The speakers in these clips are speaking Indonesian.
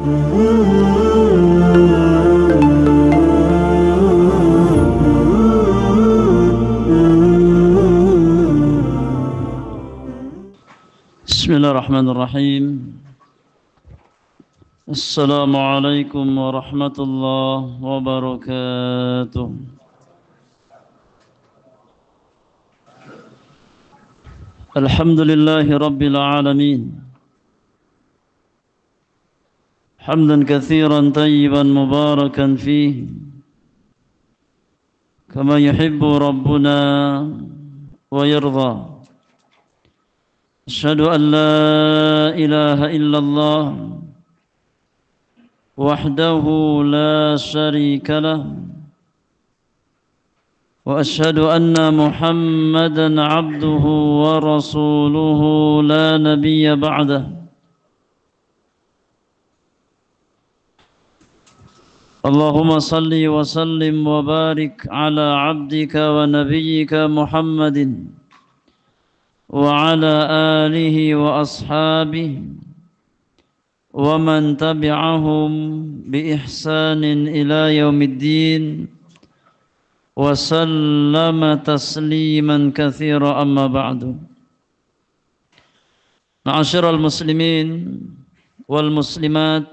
بسم الله الرحمن الرحيم. السلام عليكم ورحمة الله وبركاته. الحمد لله رب العالمين، حمدا كثيرا طيبا مباركا فيه كما يحب ربنا ويرضى. أشهد أن لا إله إلا الله وحده لا شريك له، وأشهد أن محمدا عبده ورسوله لا نبي بعده. اللهم صل وسلم وبارك على عبدك ونبيك محمد وعلى آله وأصحابه ومن تبعهم بإحسان إلى يوم الدين وسلم تسليما كثيرا. أما بعد، معاشر المسلمين والمسلمات،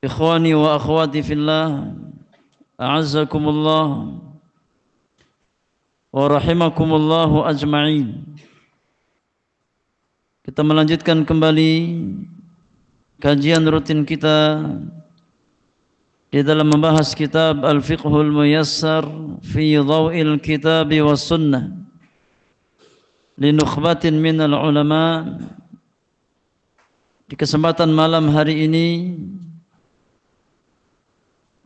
إخواني وأخواتي في الله، أعزكم الله wa rahimakumullahu ajma'in. Kita melanjutkan kembali kajian rutin kita di dalam membahas kitab Al-Fiqhul Muyassar fi Dhaw'il Kitab was Sunnah li nukhbatin minal ulama. Di kesempatan malam hari ini,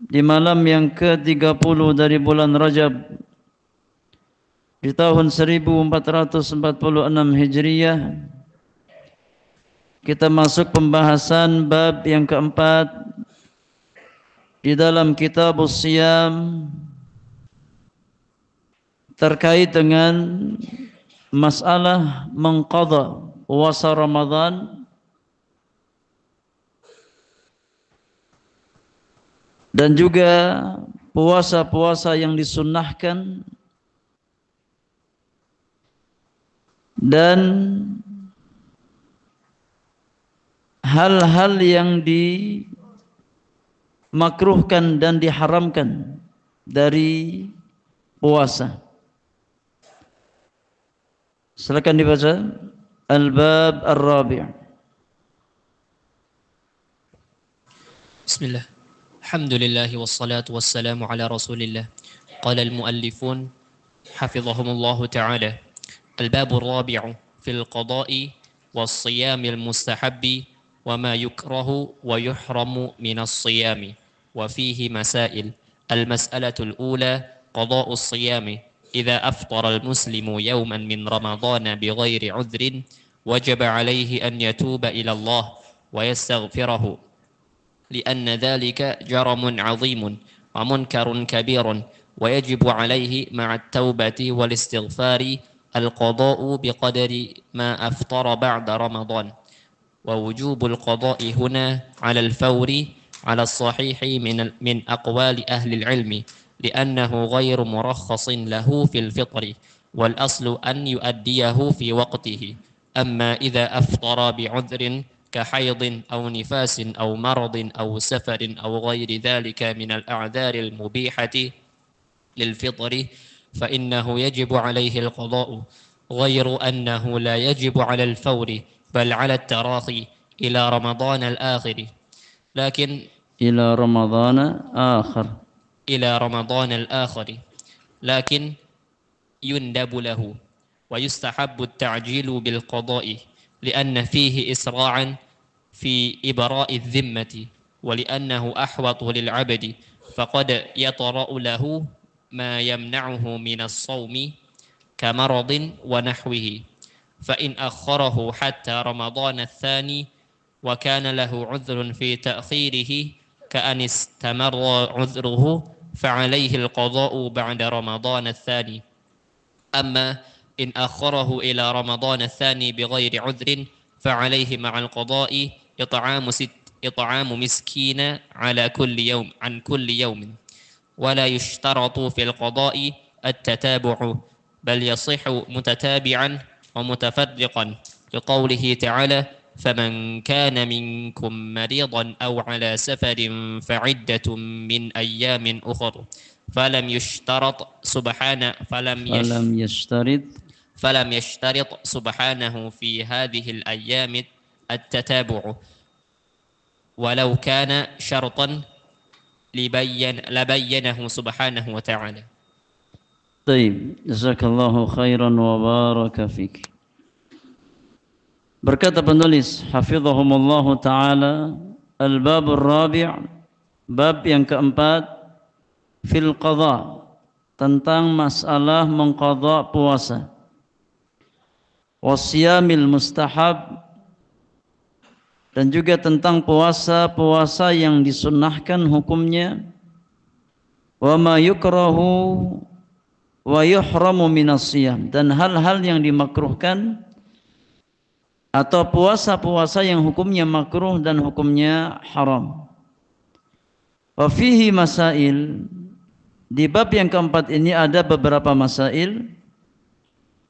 di malam yang ke-30 dari bulan Rajab di tahun 1446 Hijriyah, kita masuk pembahasan bab yang keempat di dalam kitab Shiyam terkait dengan masalah mengqadha puasa Ramadan dan juga puasa-puasa yang disunnahkan dan hal-hal yang dimakruhkan dan diharamkan dari puasa. Silakan dibaca Al-Bab Ar-Rabi'. Bismillah. Alhamdulillah wassalatu wassalamu ala Rasulillah. Qala al-muallifun hafizahumullahu ta'ala. الباب الرابع في القضاء والصيام المستحب وما يكره ويحرم من الصيام، وفيه مسائل. المسألة الأولى قضاء الصيام. إذا أفطر المسلم يوما من رمضان بغير عذر وجب عليه أن يتوب إلى الله ويستغفره، لأن ذلك جرم عظيم ومنكر كبير، ويجب عليه مع التوبة والاستغفار القضاء بقدر ما أفطر بعد رمضان. ووجوب القضاء هنا على الفور على الصحيح من أقوال أهل العلم، لأنه غير مرخص له في الفطر، والأصل أن يؤديه في وقته. أما إذا أفطر بعذر كحيض أو نفاس أو مرض أو سفر أو غير ذلك من الأعذار المبيحة للفطر فإنه يجب عليه القضاء، غير أنه لا يجب على الفور بل على التراخي إلى رمضان الآخر. لكن إلى رمضان الآخر لكن يندب له ويستحب التعجيل بالقضاء، لأن فيه إسراعا في إبراء الذمة، ولأنه أحوط للعبد، فقد يطرأ له ما يمنعه من الصوم كمرض ونحوه. فإن أخره حتى رمضان الثاني وكان له عذر في تأخيره كأن استمر عذره فعليه القضاء بعد رمضان الثاني. أما إن أخره إلى رمضان الثاني بغير عذر فعليه مع القضاء إطعام إطعام مسكين على كل يوم عن كل يوم ولا يشترط في القضاء التتابع بل يصح متتابعا ومتفرقا لقوله تعالى فمن كان منكم مريضا أو على سفر فعدة من أيام أخر فلم يشترط سبحانه فلم يشترط سبحانه في هذه الأيام التتابع ولو كان شرطا لبينه سبحانه وتعالى. طيب jazakallahu khairan wa baraka fik. Berkata penulis hafizahumullahu taala, al-babur rabi', bab yang keempat, fil qadha, tentang masalah mengqadha puasa, wasyamil mustahab, dan juga tentang puasa-puasa yang disunnahkan hukumnya, wa ma yukrahu wa yuhramu minas siyam, dan hal-hal yang dimakruhkan atau puasa-puasa yang hukumnya makruh dan hukumnya haram. Wa fihi masail, di bab yang keempat ini ada beberapa masail.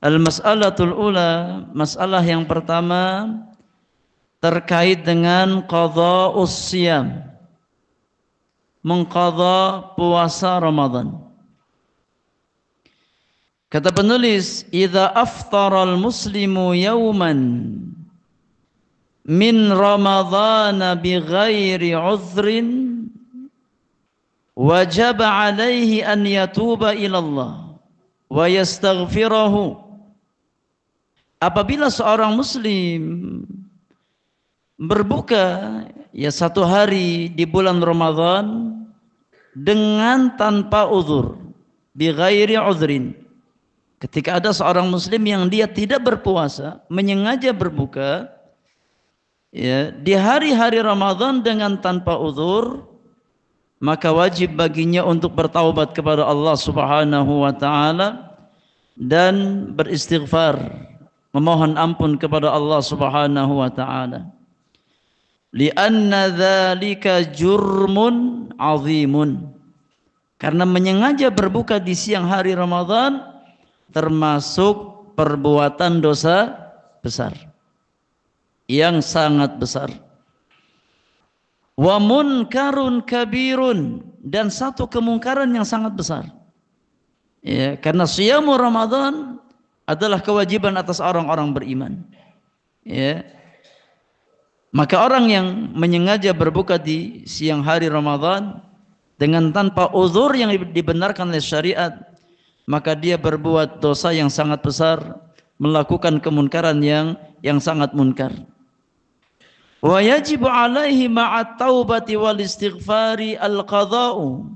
Al-mas'alatul ula, masalah yang pertama terkait dengan qadha'us siyam, mengqadha puasa Ramadan. Kata penulis, idza aftaral muslimu yawman min ramadhana bighairi uzrin wajib alaihi an yatuba ila Allah wa yastaghfirahu. Apabila seorang muslim berbuka ya satu hari di bulan Ramadan dengan tanpa uzur, bighairi uzrin, ketika ada seorang muslim yang dia tidak berpuasa, menyengaja berbuka ya di hari-hari Ramadan dengan tanpa uzur, maka wajib baginya untuk bertaubat kepada Allah Subhanahu wa taala dan beristighfar, memohon ampun kepada Allah Subhanahu wa taala. Lianna dzalika jurmun azimun, karena menyengaja berbuka di siang hari Ramadan termasuk perbuatan dosa besar yang sangat besar. Wa munkarun kabirun, dan satu kemungkaran yang sangat besar. Ya, karena siyamu Ramadan adalah kewajiban atas orang-orang beriman. Ya. Maka orang yang menyengaja berbuka di siang hari Ramadan dengan tanpa uzur yang dibenarkan oleh syariat, maka dia berbuat dosa yang sangat besar, melakukan kemunkaran yang sangat munkar. Wa yajibu alaihi ma'at taubati wal istighfari al-qadha'u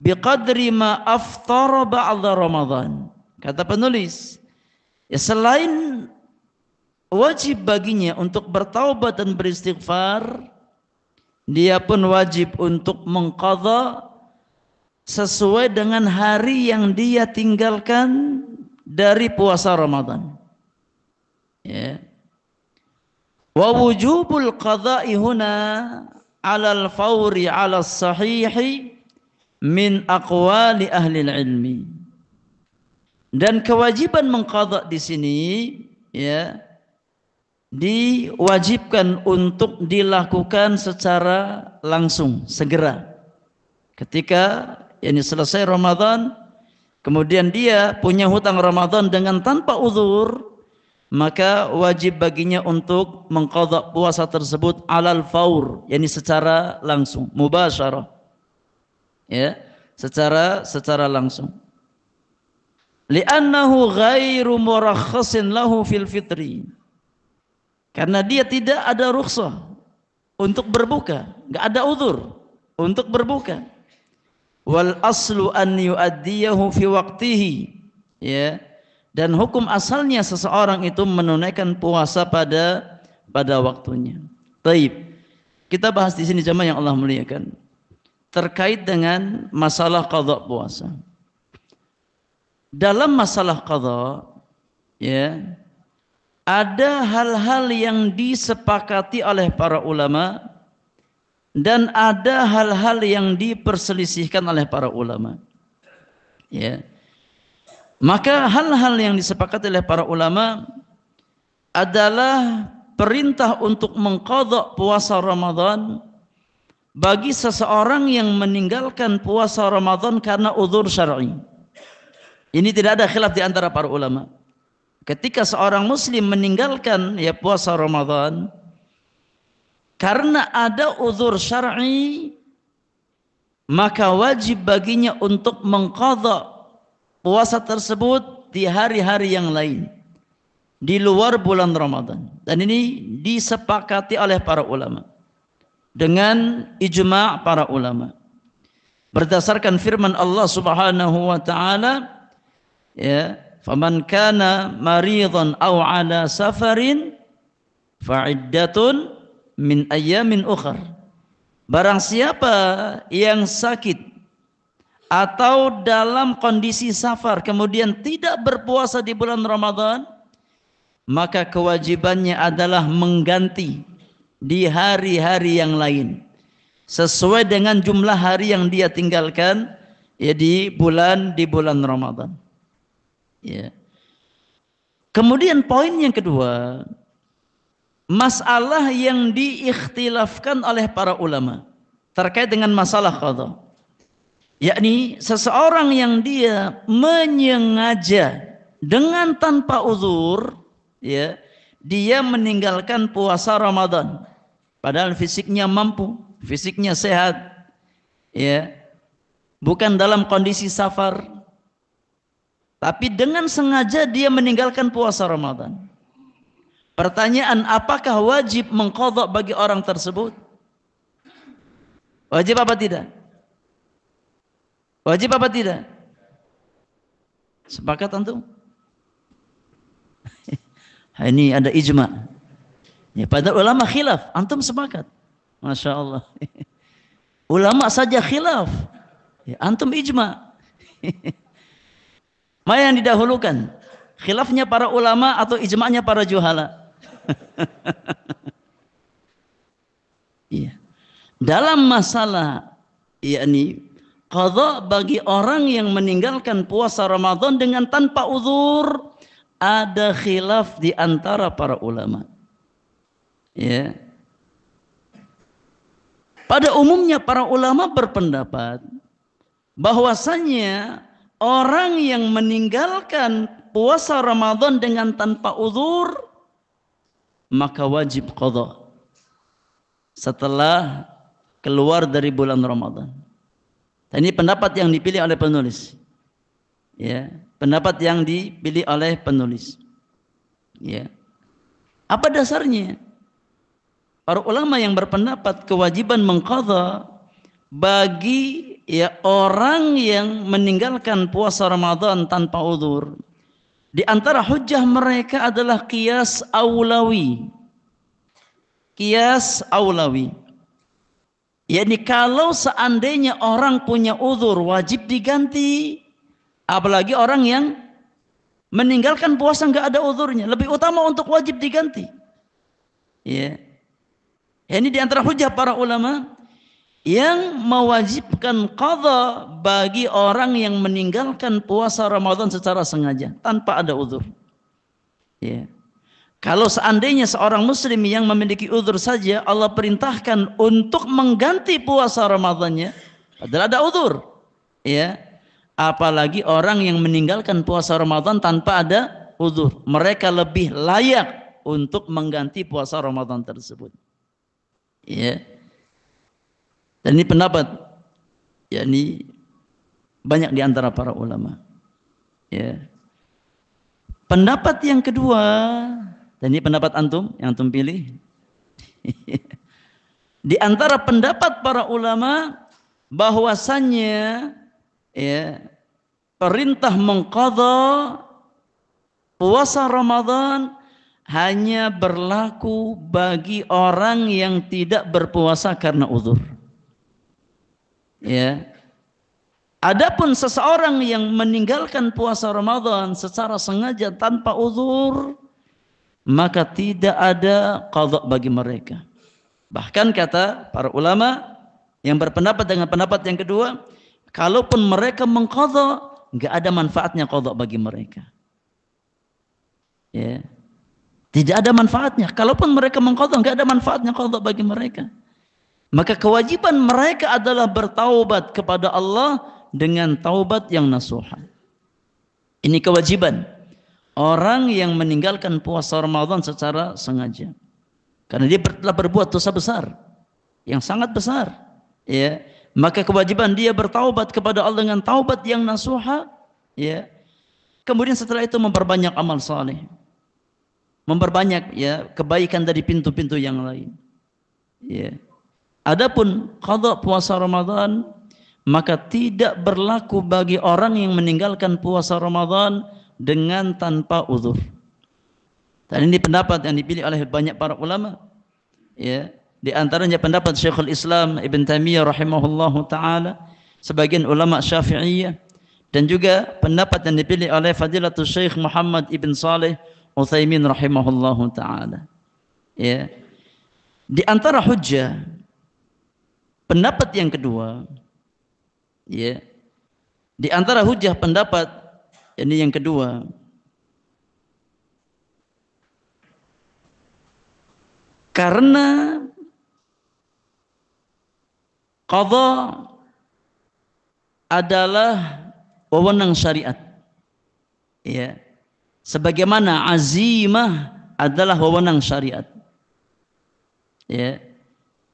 biqadri ma aftara ba'da Ramadan. Kata penulis, ya selain wajib baginya untuk bertaubat dan beristighfar, dia pun wajib untuk mengqadha sesuai dengan hari yang dia tinggalkan dari puasa Ramadan. Ya. Wa wujubul qadha'i huna 'alal fawri 'alas sahihi min aqwali ahli ilmi. Dan kewajiban mengqadha di sini ya diwajibkan untuk dilakukan secara langsung, segera. Ketika ini selesai Ramadan, kemudian dia punya hutang Ramadan dengan tanpa uzur, maka wajib baginya untuk mengqadha puasa tersebut alal faur, yakni secara langsung, mubasyarah. Ya, secara langsung. Li'annahu ghairu murakhasin lahu fil fitri. Karena dia tidak ada rukhsah untuk berbuka, enggak ada uzur untuk berbuka. Wal aslu an yu'addiyahu fi waqtihi. Ya. Dan hukum asalnya seseorang itu menunaikan puasa pada waktunya. Taib. Kita bahas di sini jemaah yang Allah muliakan terkait dengan masalah qadha puasa. Dalam masalah qadha ya, ada hal-hal yang disepakati oleh para ulama dan ada hal-hal yang diperselisihkan oleh para ulama. Ya. Maka hal-hal yang disepakati oleh para ulama adalah perintah untuk mengqadha puasa Ramadan bagi seseorang yang meninggalkan puasa Ramadan karena uzur syar'i. Ini tidak ada khilaf di antara para ulama. Ketika seorang muslim meninggalkan puasa Ramadan karena ada uzur syar'i, maka wajib baginya untuk mengqadha puasa tersebut di hari-hari yang lain di luar bulan Ramadan. Dan ini disepakati oleh para ulama dengan ijma' para ulama berdasarkan firman Allah Subhanahu wa taala, faman kana maridan aw ala safarin fa'iddatun min ayyamin ukhar. Barang siapa yang sakit atau dalam kondisi safar kemudian tidak berpuasa di bulan Ramadan, maka kewajibannya adalah mengganti di hari-hari yang lain sesuai dengan jumlah hari yang dia tinggalkan di bulan Ramadan. Ya. Kemudian poin yang kedua, masalah yang diikhtilafkan oleh para ulama terkait dengan masalah qadha, yakni seseorang yang dia menyengaja dengan tanpa uzur, dia meninggalkan puasa Ramadan padahal fisiknya mampu, fisiknya sehat, bukan dalam kondisi safar, tapi dengan sengaja dia meninggalkan puasa Ramadan. Pertanyaan, apakah wajib mengqadha bagi orang tersebut? Wajib apa tidak? Wajib apa tidak? Sepakat antum? Ini ada ijma'. Pada ulama khilaf, antum sepakat. Masya Allah. Ulama saja khilaf, antum ijma'. Mana yang didahulukan? Khilafnya para ulama atau ijma'nya para juhala? Iya. Dalam masalah qadha bagi orang yang meninggalkan puasa Ramadan dengan tanpa uzur, ada khilaf di antara para ulama. Pada umumnya para ulama berpendapat bahwasanya orang yang meninggalkan puasa Ramadan dengan tanpa uzur, maka wajib qadha setelah keluar dari bulan Ramadan. Dan ini pendapat yang dipilih oleh penulis. Pendapat yang dipilih oleh penulis. Apa dasarnya? Para ulama yang berpendapat kewajiban mengqadha bagi orang yang meninggalkan puasa Ramadan tanpa uzur, di antara hujjah mereka adalah qiyas aulawi. Qiyas aulawi. yakni kalau seandainya orang punya uzur wajib diganti, apalagi orang yang meninggalkan puasa nggak ada uzurnya, lebih utama untuk wajib diganti. Ya, ini diantara hujah para ulama yang mewajibkan qadha bagi orang yang meninggalkan puasa Ramadan secara sengaja tanpa ada uzur. Ya. Kalau seandainya seorang muslim yang memiliki uzur saja Allah perintahkan untuk mengganti puasa Ramadannya, padahal ada uzur, ya. Apalagi orang yang meninggalkan puasa Ramadan tanpa ada uzur, mereka lebih layak untuk mengganti puasa Ramadan tersebut. Ya. Dan ini pendapat, yakni banyak di antara para ulama. Ya. Pendapat yang kedua, dan ini pendapat antum yang antum pilih. Di antara pendapat para ulama bahwasannya ya, perintah mengqadha puasa Ramadan hanya berlaku bagi orang yang tidak berpuasa karena uzur. Ya. Adapun seseorang yang meninggalkan puasa Ramadan secara sengaja tanpa uzur, maka tidak ada qadha bagi mereka. Bahkan kata para ulama, Yang berpendapat dengan pendapat yang kedua, kalaupun mereka mengqadha, enggak ada manfaatnya qadha bagi mereka. Ya. Tidak ada manfaatnya. Kalaupun mereka mengqadha, enggak ada manfaatnya qadha bagi mereka. Maka kewajiban mereka adalah bertaubat kepada Allah dengan taubat yang nasuha. Ini kewajiban orang yang meninggalkan puasa Ramadan secara sengaja. Karena dia telah berbuat dosa besar yang sangat besar. Ya, maka kewajiban dia bertaubat kepada Allah dengan taubat yang nasuha. Ya, kemudian setelah itu memperbanyak amal saleh, memperbanyak ya kebaikan dari pintu-pintu yang lain. Ya. Adapun qadha puasa Ramadan, maka tidak berlaku bagi orang yang meninggalkan puasa Ramadan dengan tanpa uzur. Dan ini pendapat yang dipilih oleh banyak para ulama. Ya, di antaranya pendapat Syekhul Islam Ibn Taimiyah rahimahullahu taala, sebagian ulama Syafi'iyah, dan juga pendapat yang dipilih oleh Fadilatul Syekh Muhammad Ibn Saleh Utsaimin rahimahullahu taala. Ya. Di antara hujjah pendapat yang kedua, ya, di antara hujjah pendapat ini yang kedua, karena qadha adalah wewenang syariat, ya, sebagaimana azimah adalah wewenang syariat, ya.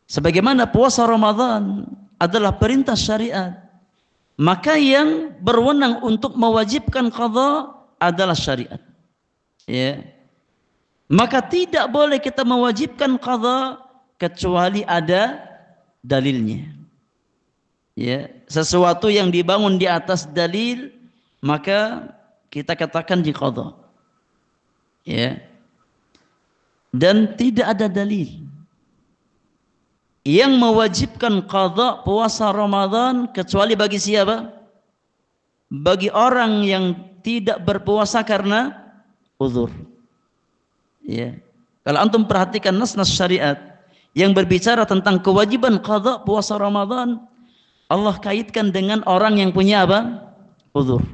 Sebagaimana puasa Ramadan adalah perintah syariat, maka yang berwenang untuk mewajibkan qadha adalah syariat. Ya. Maka tidak boleh kita mewajibkan qadha kecuali ada dalilnya. Ya, sesuatu yang dibangun di atas dalil, maka kita katakan di qadha. Ya. Dan tidak ada dalil yang mewajibkan qadha puasa Ramadan kecuali bagi siapa? Bagi orang yang tidak berpuasa karena uzur. Ya. Kalau antum perhatikan nas-nas syariat yang berbicara tentang kewajiban qadha puasa Ramadan, Allah kaitkan dengan orang yang punya apa? Uzur.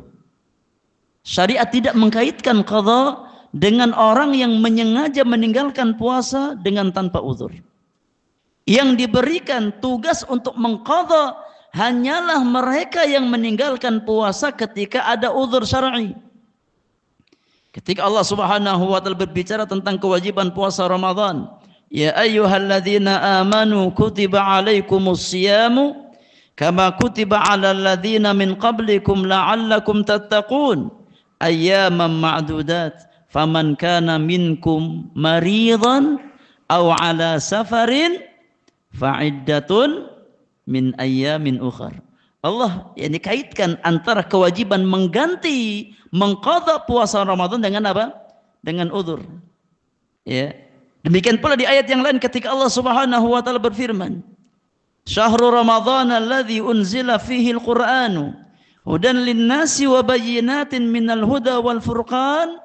Syariat tidak mengkaitkan qadha dengan orang yang menyengaja meninggalkan puasa dengan tanpa uzur. Yang diberikan tugas untuk mengqadha hanyalah mereka yang meninggalkan puasa ketika ada uzur syar'i. Ketika Allah Subhanahu wa taala berbicara tentang kewajiban puasa Ramadan, ya ayyuhalladzina amanu kutiba alaikumus siyamu kama kutiba alal ladzina min qablikum la'allakum tattaqun ayyaman ma'dudat faman kana minkum maridan aw ala safarin fa'iddatun min ayyamin ukhar. Allah yang dikaitkan antara kewajiban mengganti mengqadha puasa Ramadan dengan apa? Dengan uzur. Ya. Demikian pula di ayat yang lain ketika Allah Subhanahu wa taala berfirman, "Syahrul Ramadhan alladzi unzila fihi al-Qur'anu hudan lin-nasi wa bayyinatin minal huda wal furqan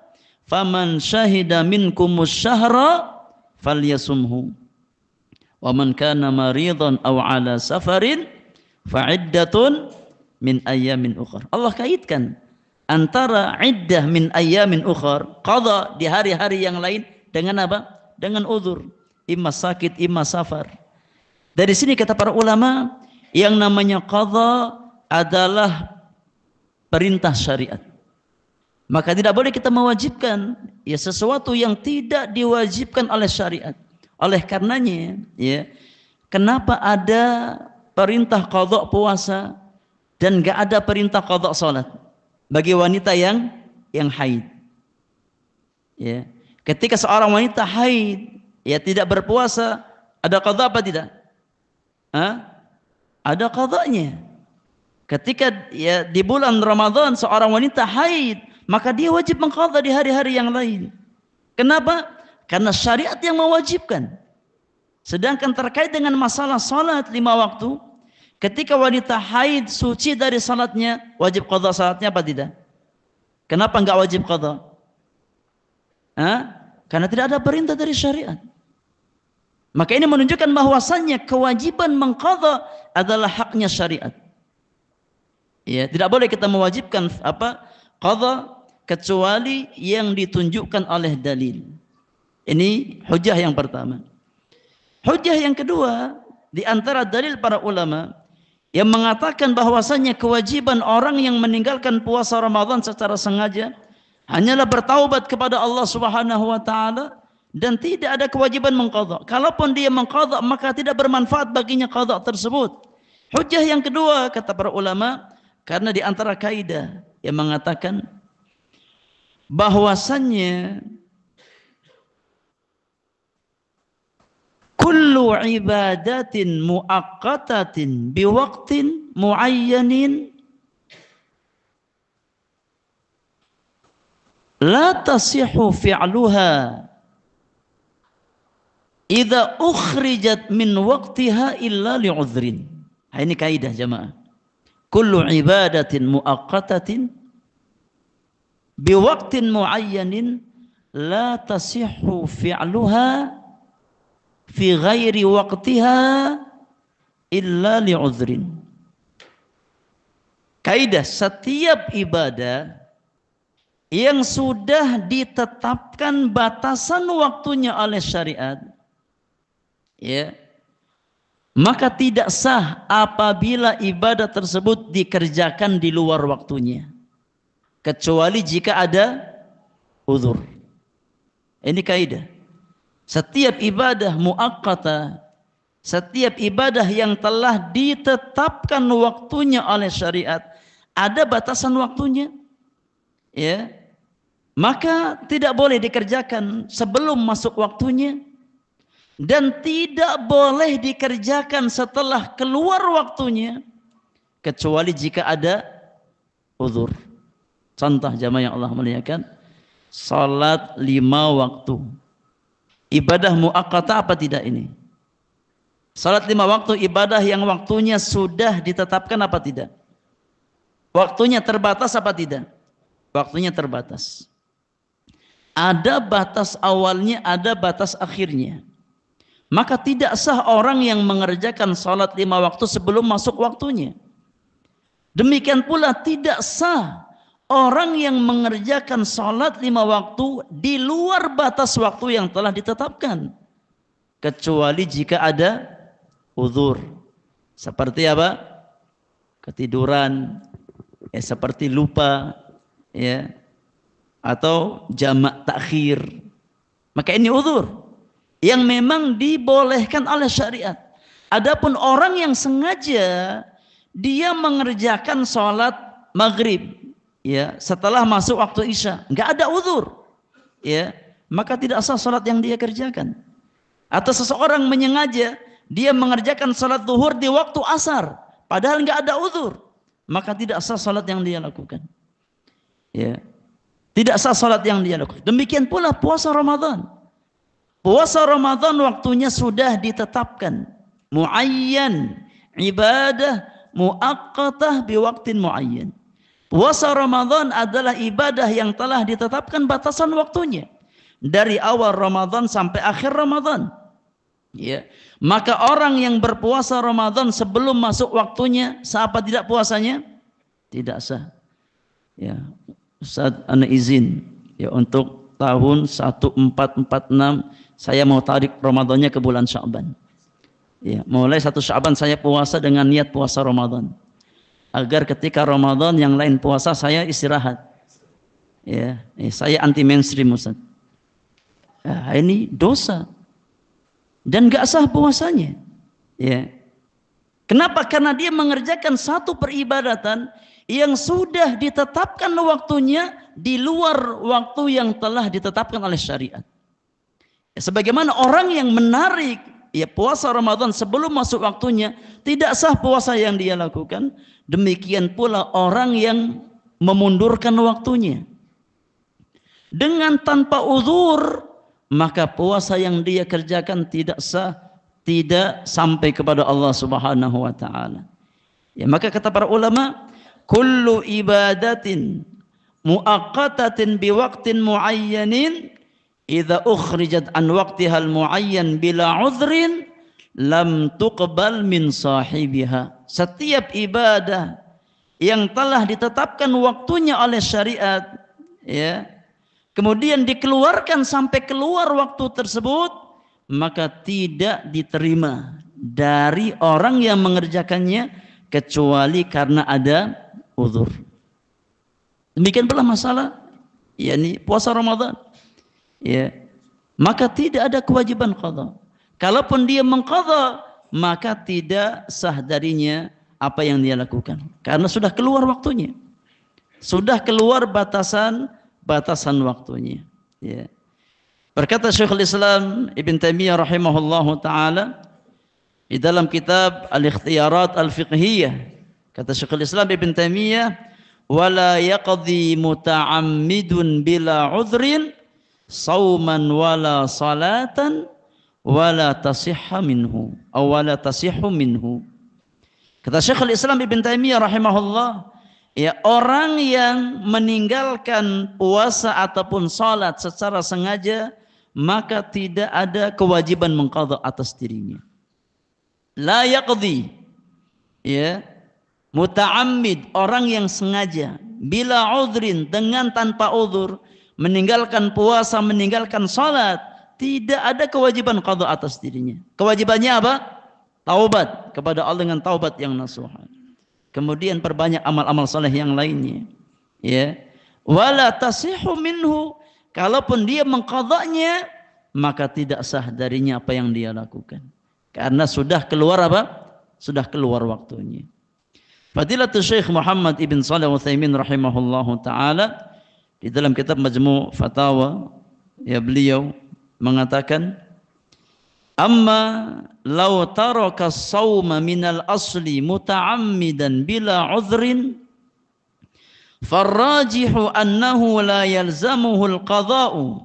faman syahida minkumus syahra falyasumhu." Wa man kana maridan aw ala safarin fa'iddatun min ayyamin ukhar. Allah kaitkan antara iddah min ayyamin ukhar, qadha di hari-hari yang lain, dengan apa? Dengan uzur, imma sakit, imma safar. Dari sini kata para ulama, yang namanya qadha adalah perintah syariat. Maka tidak boleh kita mewajibkan ya sesuatu yang tidak diwajibkan oleh syariat. Oleh karenanya, ya, kenapa ada perintah qadha puasa dan enggak ada perintah qadha salat bagi wanita yang haid? Ya, ketika seorang wanita haid, ya tidak berpuasa, ada qadha apa tidak? Ada qadhanya. Ketika ya di bulan Ramadan seorang wanita haid, maka dia wajib mengqadha di hari-hari yang lain. Kenapa? Karena syariat yang mewajibkan. Sedangkan terkait dengan masalah salat 5 waktu, ketika wanita haid suci dari salatnya, wajib qadha salatnya apa tidak? Kenapa enggak wajib qadha? Karena tidak ada perintah dari syariat. Maka ini menunjukkan bahwasannya kewajiban mengqadha adalah haknya syariat. Ya, tidak boleh kita mewajibkan qadha kecuali yang ditunjukkan oleh dalil. Ini hujah yang pertama. Hujah yang kedua, di antara dalil para ulama yang mengatakan bahwasannya kewajiban orang yang meninggalkan puasa Ramadan secara sengaja hanyalah bertaubat kepada Allah Subhanahu wa taala dan tidak ada kewajiban mengqadha. Kalaupun dia mengqadha maka tidak bermanfaat baginya qadha tersebut. Hujah yang kedua kata para ulama, karena di antara kaidah yang mengatakan bahwasannya kullu ibadatin muaqqatatin biwaqtin muayyanin la tasihhu fi'luha idza ukhrijat min waqtiha illa li'udhrin. Ini kaidah jemaah. Kullu ibadatin muaqqatatin biwaqtin muayyanin la tasihhu fi'luha fi ghairi waqtiha illa li'udhrin. Kaidah, setiap ibadah yang sudah ditetapkan batasan waktunya oleh syariat, ya, maka tidak sah apabila ibadah tersebut dikerjakan di luar waktunya, kecuali jika ada uzur. Ini kaidah. Setiap ibadah muaqqatah, setiap ibadah yang telah ditetapkan waktunya oleh syariat, ada batasan waktunya, ya, maka tidak boleh dikerjakan sebelum masuk waktunya dan tidak boleh dikerjakan setelah keluar waktunya kecuali jika ada uzur. Contoh jamaah yang Allah muliakan, salat 5 waktu. Ibadah muaqqatah apa tidak ini? Salat 5 waktu ibadah yang waktunya sudah ditetapkan apa tidak? Waktunya terbatas apa tidak? Waktunya terbatas. Ada batas awalnya, ada batas akhirnya. Maka tidak sah orang yang mengerjakan salat 5 waktu sebelum masuk waktunya. Demikian pula tidak sah orang yang mengerjakan salat 5 waktu di luar batas waktu yang telah ditetapkan, kecuali jika ada uzur. Seperti apa? Ketiduran, ya, seperti lupa, ya, atau jamak takhir. Maka ini uzur yang memang dibolehkan oleh syariat. Adapun orang yang sengaja dia mengerjakan salat maghrib, ya, setelah masuk waktu isya, nggak ada uzur, ya, maka tidak sah salat yang dia kerjakan. Atau seseorang menyengaja dia mengerjakan salat zuhur di waktu asar, padahal nggak ada uzur, maka tidak sah salat yang dia lakukan. Ya, tidak sah salat yang dia lakukan. Demikian pula puasa Ramadan. Puasa Ramadan waktunya sudah ditetapkan, muayyan, ibadah muaqqatah biwaqtin muayyan. Puasa Ramadan adalah ibadah yang telah ditetapkan batasan waktunya dari awal Ramadan sampai akhir Ramadan. Ya, maka orang yang berpuasa Ramadan sebelum masuk waktunya, sah apa tidak puasanya? Tidak sah. Ya, Ustaz, ana izin ya untuk tahun 1446 saya mau tarik Ramadannya ke bulan Sya'ban. Ya, mulai 1 Sya'ban saya puasa dengan niat puasa Ramadan. Agar ketika Ramadan yang lain puasa saya istirahat. Ya, saya anti mainstream Ustaz. Ya, ini dosa. Dan gak sah puasanya. Ya. Kenapa? Karena dia mengerjakan satu peribadatan yang sudah ditetapkan waktunya di luar waktu yang telah ditetapkan oleh syariat. Ya, sebagaimana orang yang menarik ya puasa Ramadan sebelum masuk waktunya, tidak sah puasa yang dia lakukan. Demikian pula orang yang memundurkan waktunya dengan tanpa uzur, maka puasa yang dia kerjakan tidak sah, tidak sampai kepada Allah Subhanahu wa taala. Ya, maka kata para ulama, kullu ibadatin muaqqatatin biwaqtin muayyanin idza ukhrijat an waqtiha al-muayyan bila udhrin lam tuqbal min sahibiha. Setiap ibadah yang telah ditetapkan waktunya oleh syariat, ya, kemudian dikeluarkan sampai keluar waktu tersebut, maka tidak diterima dari orang yang mengerjakannya kecuali karena ada uzur. Demikian pula masalah yakni puasa Ramadan, ya, maka tidak ada kewajiban qadha. Kalaupun dia mengqadha, maka tidak sah darinya apa yang dia lakukan karena sudah keluar waktunya, sudah keluar batasan waktunya, ya. Berkata Syekhul Islam Ibn Taimiyah rahimahullahu taala di dalam kitab Al-Ikhtiyarat Al-Fiqhiyah, kata Syekhul Islam Ibn Taimiyah, wala yaqdi muta'ammidun bila udhrin sauman wala salatan wala tasihha minhu aw wala tasihhu minhu. Kata Syekhul Islam Ibn Taimiyah rahimahullah, ya, orang yang meninggalkan puasa ataupun salat secara sengaja, maka tidak ada kewajiban mengqadha atas dirinya. La yaqdi, ya, muta'ammid, orang yang sengaja, bila udhrin, dengan tanpa udhur, meninggalkan puasa, meninggalkan salat, tidak ada kewajiban qadha atas dirinya. Kewajibannya apa? Taubat kepada Allah dengan taubat yang nasuha. Kemudian perbanyak amal-amal saleh yang lainnya, ya. Wala tasihhu minhu, kalaupun dia mengqadhanya, maka tidak sah darinya apa yang dia lakukan karena sudah keluar apa? Sudah keluar waktunya. Fadilatul Syekh Muhammad ibn Shalih Al-Utsaimin rahimahullahu taala di dalam kitab Majmu' Fatawa, ya, beliau mengatakan, amma law taraka as-sawma minal asli muta'ammidan bila udhrin farrajihu annahu la yalzamuhu al-qadha'u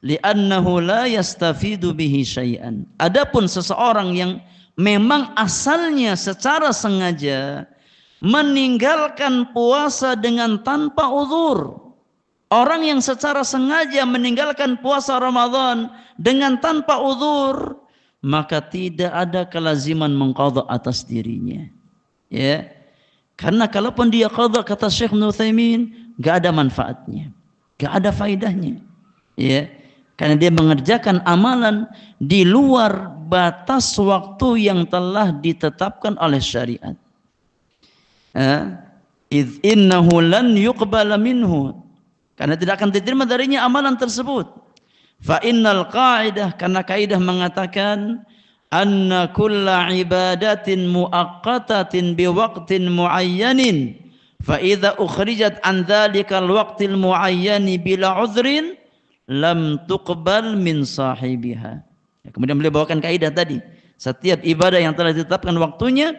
li'annahu la yastafidu bihi syai'an. Adapun seseorang yang memang asalnya secara sengaja meninggalkan puasa dengan tanpa uzur, orang yang secara sengaja meninggalkan puasa Ramadan dengan tanpa uzur, maka tidak ada kelaziman mengqadha atas dirinya, ya. Karena kalaupun dia qadha, kata Syekh Ibnu Utsaimin, enggak ada manfaatnya, enggak ada faedahnya, ya. Karena dia mengerjakan amalan di luar batas waktu yang telah ditetapkan oleh syariat. Idz innahu lan yuqbala minhu, karena tidak akan diterima darinya amalan tersebut. Fa innal qa'idah, karena kaidah mengatakan anna kulla ibadatin muaqqatatin biwaqtin muayyanin fa idza ukhrijat an dzalikal waqtil muayyani bila udhrin lam tuqbal min sahibiha. Ya, kemudian beliau bawakan kaidah tadi, setiap ibadah yang telah ditetapkan waktunya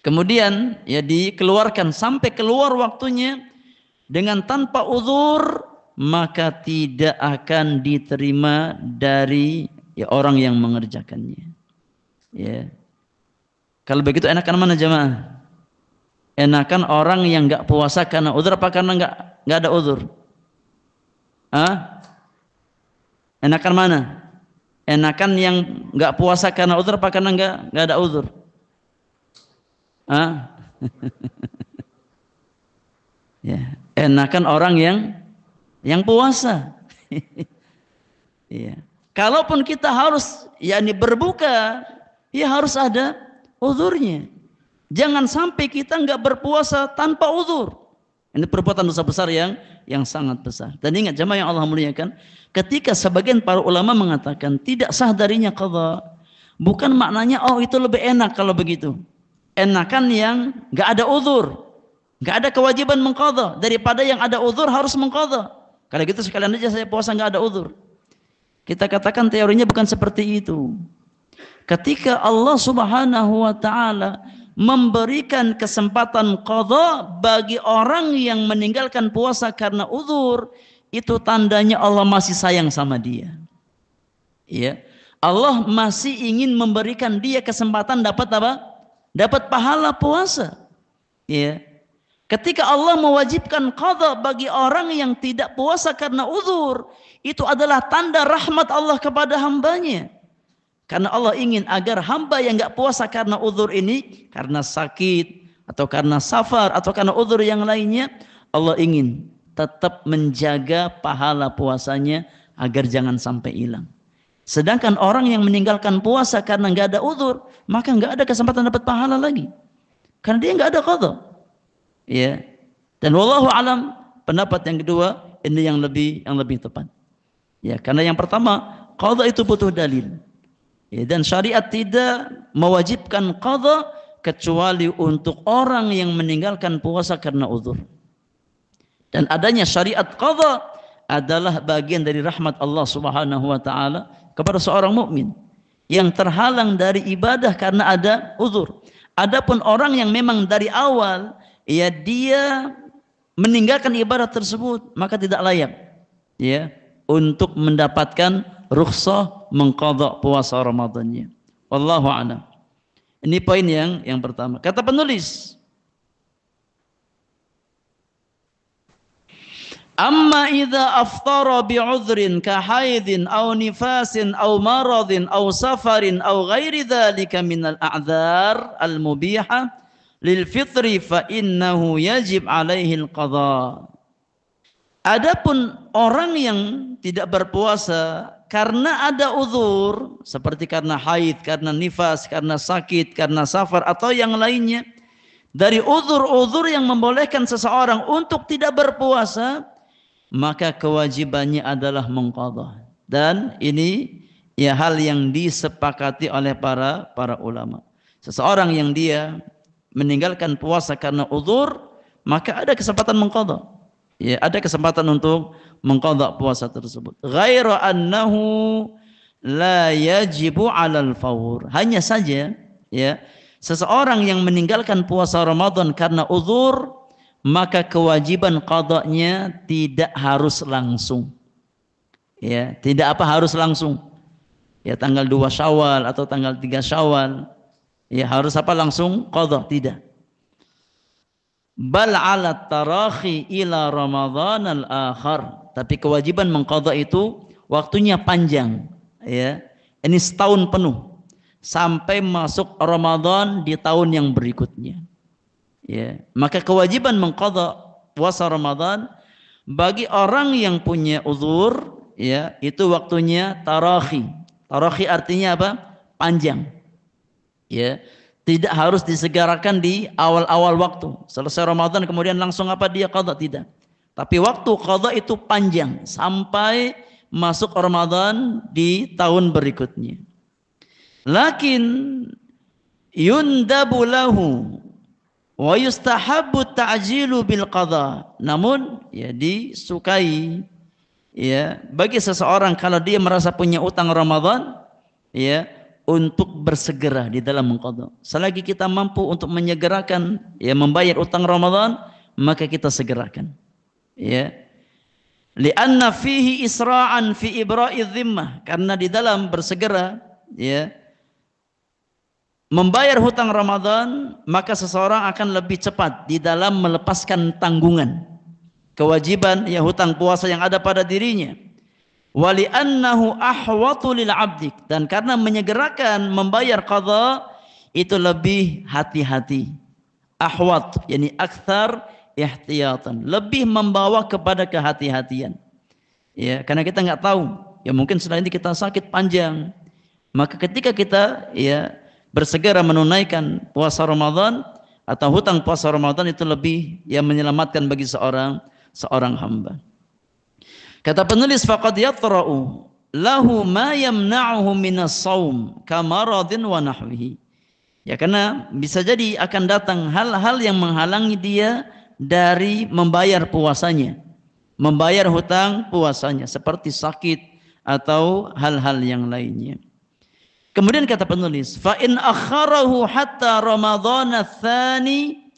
kemudian, ya, dikeluarkan sampai keluar waktunya dengan tanpa uzur, maka tidak akan diterima dari, ya, orang yang mengerjakannya, ya. Kalau begitu enakan mana jemaah? Enakan orang yang enggak puasa karena uzur apa karena enggak ada uzur? Enakan mana? Enakan yang enggak puasa karena uzur apa karena enggak ada uzur? Ya, enakan orang yang puasa. Ya. Kalaupun kita harus, yakni, berbuka, ya harus ada uzurnya. Jangan sampai kita enggak berpuasa tanpa uzur. Ini perbuatan dosa besar yang sangat besar. Dan ingat jemaah yang Allah muliakan, ketika sebagian para ulama mengatakan tidak sah darinya qadha, bukan maknanya oh itu lebih enak kalau begitu. Enakan yang enggak ada uzur, enggak ada kewajiban mengqadha, daripada yang ada uzur harus mengqadha. Kalau gitu sekalian aja saya puasa enggak ada uzur. Kita katakan teorinya bukan seperti itu. Ketika Allah Subhanahu wa taala memberikan kesempatan qadha bagi orang yang meninggalkan puasa karena uzur, itu tandanya Allah masih sayang sama dia. Ya. Allah masih ingin memberikan dia kesempatan dapat apa? Dapat pahala puasa. Ya. Ketika Allah mewajibkan qadha bagi orang yang tidak puasa karena uzur, itu adalah tanda rahmat Allah kepada hambanya. Karena Allah ingin agar hamba yang enggak puasa karena uzur ini, karena sakit, atau karena safar, atau karena uzur yang lainnya, Allah ingin tetap menjaga pahala puasanya agar jangan sampai hilang. Sedangkan orang yang meninggalkan puasa karena enggak ada uzur, maka enggak ada kesempatan dapat pahala lagi. Karena dia enggak ada qadha. Ya. Dan wallahu alam, pendapat yang kedua ini yang lebih tepat. Ya, karena yang pertama, qadha itu butuh dalil. Ya, dan syariat tidak mewajibkan qadha kecuali untuk orang yang meninggalkan puasa karena uzur. Dan adanya syariat qadha adalah bagian dari rahmat Allah Subhanahu wa taala kepada seorang mukmin yang terhalang dari ibadah karena ada uzur. Adapun orang yang memang dari awal ya dia meninggalkan ibadah tersebut, maka tidak layak ya untuk mendapatkan rukhsah mengqadha puasa Ramadannya. Wallahu a'lam. Ini poin yang pertama. Kata penulis, amma idza aftara bi'udhrin ka haidin aw nifasin aw maradin aw safarin aw ghairi dzalika minal a'dzar al-mubihah lil fitri fa innahu yajib alaihi al-qadha. Adapun orang yang tidak berpuasa karena ada uzur seperti karena haid, karena nifas, karena sakit, karena safar atau yang lainnya dari uzur-uzur yang membolehkan seseorang untuk tidak berpuasa, maka kewajibannya adalah mengqadha. Dan ini ya hal yang disepakati oleh para ulama. Seseorang yang dia meninggalkan puasa karena uzur, maka ada kesempatan mengqadha. Ya, ada kesempatan untuk mengqadha puasa tersebut. Ghaira annahu la yajibu 'alal fawr. Hanya saja ya, seseorang yang meninggalkan puasa Ramadan karena uzur, maka kewajiban qadanya tidak harus langsung. Ya, tidak harus langsung. Ya, tanggal 2 Syawal atau tanggal 3 Syawal. Ya, harus langsung qadha, tidak. Bal 'ala tarakhi ila Ramadan al-akhar. Tapi kewajiban mengqadha itu waktunya panjang, ya. Ini setahun penuh sampai masuk Ramadan di tahun yang berikutnya. Ya, maka kewajiban mengqadha puasa Ramadan bagi orang yang punya uzur, ya, itu waktunya tarakhi. Tarakhi artinya apa? Panjang. Ya, tidak harus disegerakan di awal-awal waktu. Selesai Ramadan kemudian langsung dia qadha, tidak. Tapi waktu qadha itu panjang sampai masuk Ramadan di tahun berikutnya. Lakin yundabu lahu wa yustahabbu ta'jilu bil qadha. Namun ya disukai ya bagi seseorang kalau dia merasa punya utang Ramadan ya untuk bersegera di dalam mengqadha. Selagi kita mampu untuk menyegerakan ya membayar utang Ramadan, maka kita segerakan. Ya. Li'anna fihi isra'an fi ibra'i dhimmah, karena di dalam bersegera ya membayar hutang Ramadan, maka seseorang akan lebih cepat di dalam melepaskan tanggungan kewajiban ya hutang puasa yang ada pada dirinya. Wali annahu ahwatu lil abdik, dan karena menyegerakan membayar qadha itu lebih hati-hati. Ahwat yakni aktsar ihtiyatan, lebih membawa kepada kehati-hatian. Ya, karena kita enggak tahu, ya mungkin setelah ini kita sakit panjang. Maka ketika kita ya bersegera menunaikan puasa Ramadan atau hutang puasa Ramadan itu lebih ya menyelamatkan bagi seorang hamba. Kata penulis, faqad yatra'u lahu ma yamna'uhu minas shaum kamaradin wa nahwihi. Ya, karena bisa jadi akan datang hal-hal yang menghalangi dia dari membayar puasanya, membayar hutang puasanya seperti sakit atau hal-hal yang lainnya. Kemudian kata penulis, fa in akharahu hatta Ramadhan ats-tsani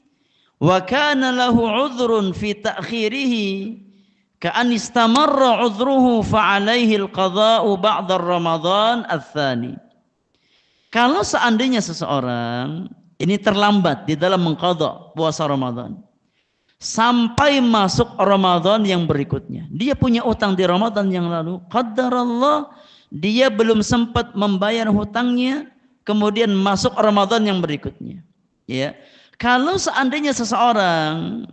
wa kana lahu 'udhrun fi ta'khirihi ka'an istamarra 'udhruhu fa 'alaihi al-qadha'u ba'da Ramadhan ats-tsani. Kalau seandainya seseorang ini terlambat di dalam mengqadha puasa Ramadan, sampai masuk Ramadan yang berikutnya. Dia punya utang di Ramadan yang lalu, qadarallah dia belum sempat membayar hutangnya, kemudian masuk Ramadan yang berikutnya. Ya. Kalau seandainya seseorang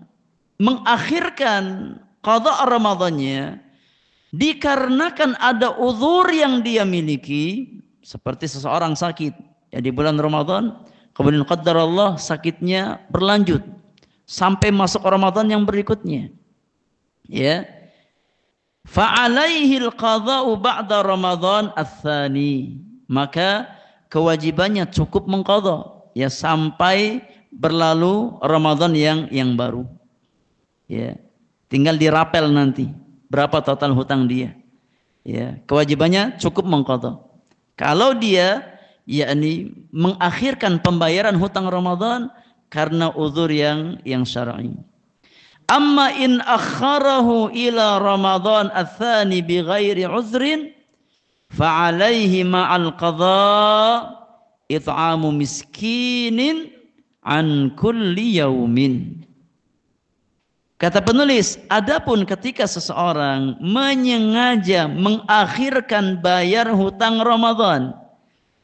mengakhirkan qada Ramadannya dikarenakan ada uzur yang dia miliki, seperti seseorang sakit ya di bulan Ramadan, kemudian qadarallah sakitnya berlanjut sampai masuk Ramadan yang berikutnya, ya, fa'alaihi al-qadha'u ba'da Ramadan ats-tsani, maka kewajibannya cukup mengqadha ya sampai berlalu Ramadan yang baru, ya, tinggal dirapel nanti berapa total hutang dia, ya, kewajibannya cukup mengqadha. Kalau dia yakni mengakhirkan pembayaran hutang Ramadan karena uzur yang syar'i. Amma in akharahu ila Ramadan ats-tsani bi ghairi uzrin fa alaihi ma'al qadha it'amu miskinin an kulli yaumin. Kata penulis, adapun ketika seseorang menyengaja mengakhirkan bayar hutang Ramadan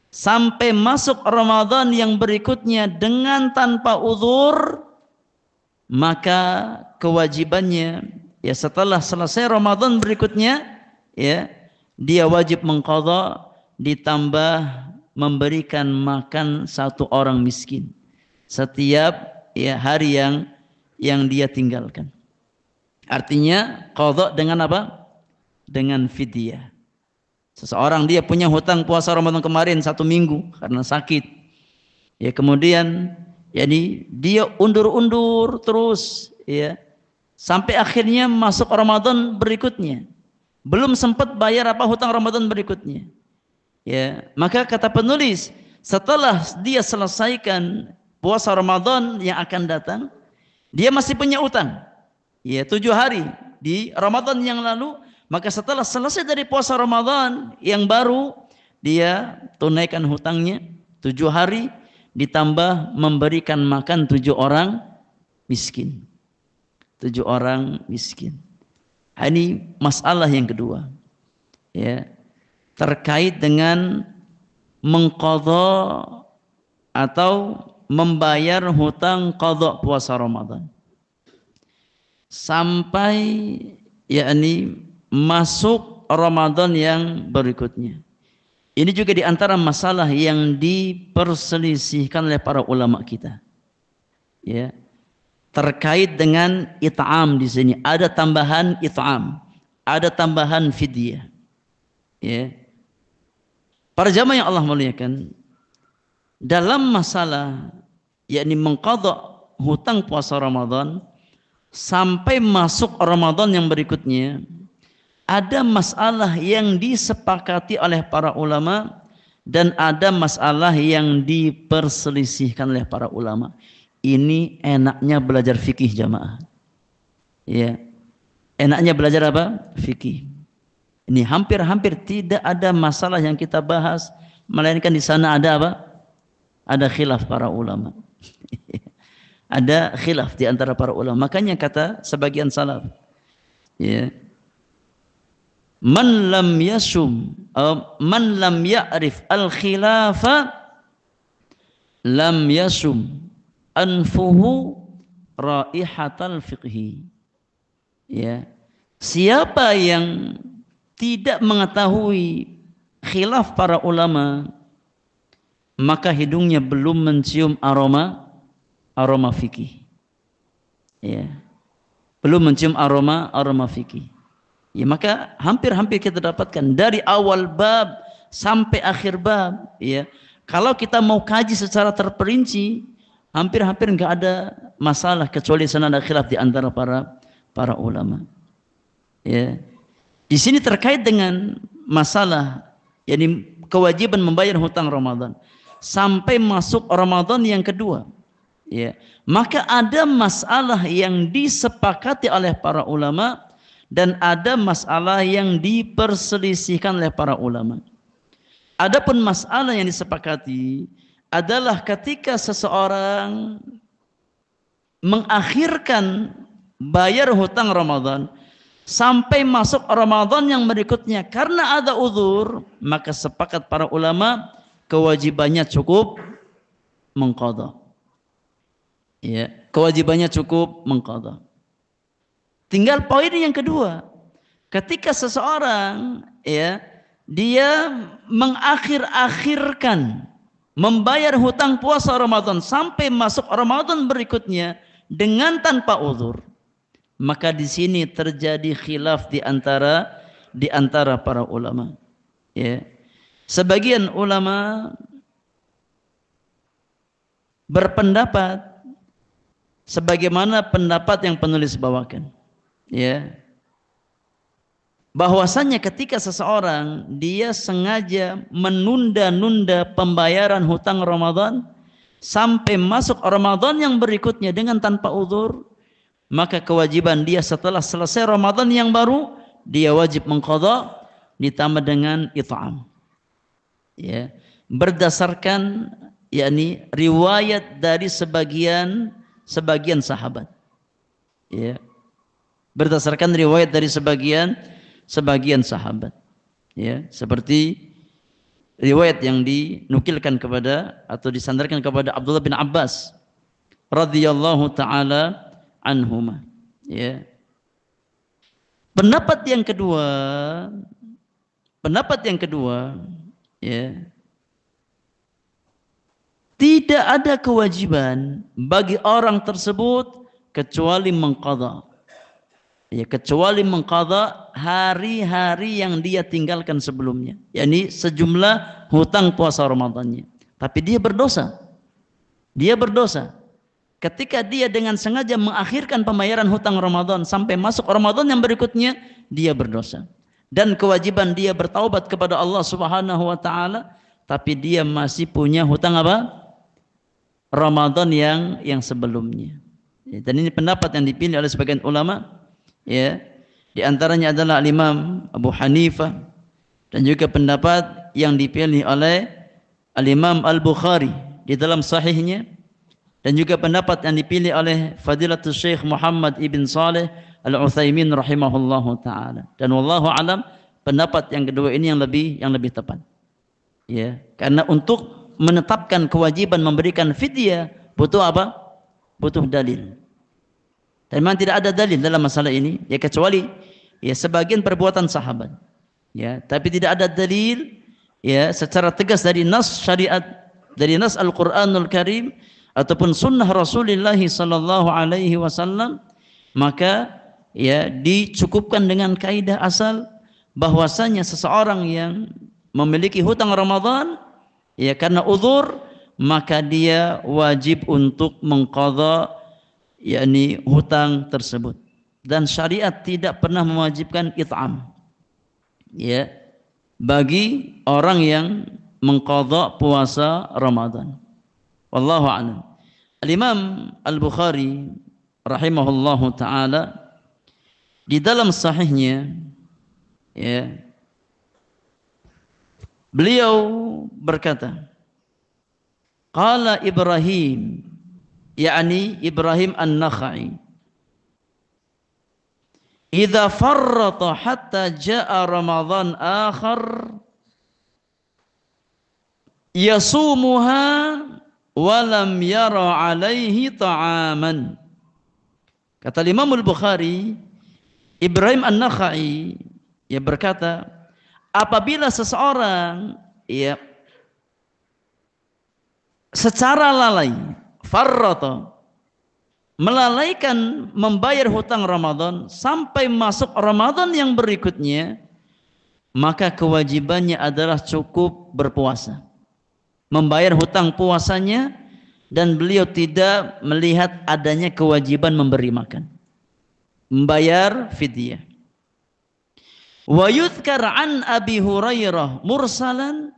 sampai masuk Ramadan yang berikutnya dengan tanpa uzur, maka kewajibannya ya setelah selesai Ramadan berikutnya ya dia wajib mengqadha ditambah memberikan makan satu orang miskin setiap ya hari yang dia tinggalkan. Artinya qadha dengan apa? Dengan fidyah. Seseorang dia punya hutang puasa Ramadan kemarin 1 minggu karena sakit. Ya kemudian jadi dia undur-undur terus ya sampai akhirnya masuk Ramadan berikutnya. Belum sempat bayar apa hutang Ramadan berikutnya. Ya, maka kata penulis, setelah dia selesaikan puasa Ramadan yang akan datang, dia masih punya utang. Ya, 7 hari di Ramadan yang lalu. Maka setelah selesai dari puasa Ramadan yang baru, dia tunaikan hutangnya 7 hari ditambah memberikan makan 7 orang miskin. 7 orang miskin. Ini masalah yang kedua. Ya, terkait dengan mengqadha atau membayar hutang qadha puasa Ramadan. Sampai yakni masuk Ramadan yang berikutnya. Ini juga di antara masalah yang diperselisihkan oleh para ulama kita. Ya. Terkait dengan it'am di sini ada tambahan it'am, ada tambahan fidyah. Ya. Para jamaah yang Allah muliakan, dalam masalah yakni mengqadha hutang puasa Ramadan sampai masuk Ramadan yang berikutnya, ada masalah yang disepakati oleh para ulama dan ada masalah yang diperselisihkan oleh para ulama. Ini enaknya belajar fikih jamaah. Ya. Enaknya belajar apa? Fikih. Ini hampir-hampir tidak ada masalah yang kita bahas melainkan di sana ada apa? Ada khilaf para ulama. Ada khilaf di antara para ulama. Makanya kata sebagian salaf, ya, man lam ya'rif al-khilafa lam yasum anfuhu raihatal fiqhi. Ya. Siapa yang tidak mengetahui khilaf para ulama, maka hidungnya belum mencium aroma fikih. Ya. Belum mencium aroma fikih. Ya, maka hampir-hampir kita dapatkan dari awal bab sampai akhir bab, ya. Kalau kita mau kaji secara terperinci, hampir-hampir enggak ada masalah kecuali sana ada khilaf di antara para ulama. Ya. Di sini terkait dengan masalah yakni kewajiban membayar hutang Ramadan sampai masuk Ramadan yang kedua. Ya. Maka ada masalah yang disepakati oleh para ulama dan ada masalah yang diperselisihkan oleh para ulama. Adapun masalah yang disepakati adalah ketika seseorang mengakhirkan bayar hutang Ramadan sampai masuk Ramadan yang berikutnya karena ada uzur, maka sepakat para ulama kewajibannya cukup mengqadha. Ya, kewajibannya cukup mengqadha. Tinggal poin yang kedua, ketika seseorang ya dia mengakhir-akhirkan membayar hutang puasa Ramadan sampai masuk Ramadan berikutnya dengan tanpa uzur, maka di sini terjadi khilaf di antara para ulama. Ya. Sebagian ulama berpendapat sebagaimana pendapat yang penulis bawakan. Ya. Bahwasanya ketika seseorang dia sengaja menunda-nunda pembayaran hutang Ramadan sampai masuk Ramadan yang berikutnya dengan tanpa uzur, maka kewajiban dia setelah selesai Ramadan yang baru dia wajib mengqadha ditambah dengan it'am. Ya, berdasarkan yakni riwayat dari sebagian sahabat. Ya. Berdasarkan riwayat dari sebagian sahabat. Ya, seperti riwayat yang dinukilkan kepada atau disandarkan kepada Abdullah bin Abbas radhiyallahu taala anhuma. Ya. Pendapat yang kedua, ya, tidak ada kewajiban bagi orang tersebut kecuali mengqadha. Ya, kecuali mengqadha hari-hari yang dia tinggalkan sebelumnya, yakni sejumlah hutang puasa Ramadannya. Tapi dia berdosa. Ketika dia dengan sengaja mengakhirkan pembayaran hutang Ramadan sampai masuk Ramadan yang berikutnya, dia berdosa. Dan kewajiban dia bertaubat kepada Allah Subhanahu wa taala, tapi dia masih punya hutang apa? Ramadan yang sebelumnya. Ya, dan ini pendapat yang dipilih oleh sebagian ulama, ya. Di antaranya adalah Al-Imam Abu Hanifah dan juga pendapat yang dipilih oleh Al-Imam Al-Bukhari di dalam sahihnya. Dan juga pendapat yang dipilih oleh Fadilatul Syekh Muhammad ibn Saleh Al-Utsaimin rahimahullahu taala. Dan wallahu alam pendapat yang kedua ini yang lebih tepat. Ya, karena untuk menetapkan kewajiban memberikan fidyah butuh apa? Butuh dalil. Dan memang tidak ada dalil dalam masalah ini, ya kecuali ya sebagian perbuatan sahabat. Ya, tapi tidak ada dalil ya secara tegas dari nas syariat, dari nas Al-Qur'anul Karim ataupun sunnah Rasulullah sallallahu alaihi wasallam, maka ya dicukupkan dengan kaidah asal bahwasanya seseorang yang memiliki hutang Ramadan ya karena uzur, maka dia wajib untuk mengqadha yakni hutang tersebut. Dan syariat tidak pernah mewajibkan it'am ya bagi orang yang mengqadha puasa Ramadan. Wallahu a'lam. Al-Imam Al-Bukhari rahimahullahu taala di dalam sahihnya ya beliau berkata, qala Ibrahim, yakni Ibrahim An-Nakhai, idza farrata hatta jaa Ramadan akhar yasumuha walam yara alaihi ta'aman. Kata Imam Al-Bukhari, Ibrahim An-Nakhai ya berkata, apabila seseorang ya secara lalai farrata melalaikan membayar hutang Ramadan sampai masuk Ramadan yang berikutnya, maka kewajibannya adalah cukup berpuasa, membayar hutang puasanya, dan beliau tidak melihat adanya kewajiban memberi makan, membayar fidyah. Wa yudhkar an Abi Hurairah mursalan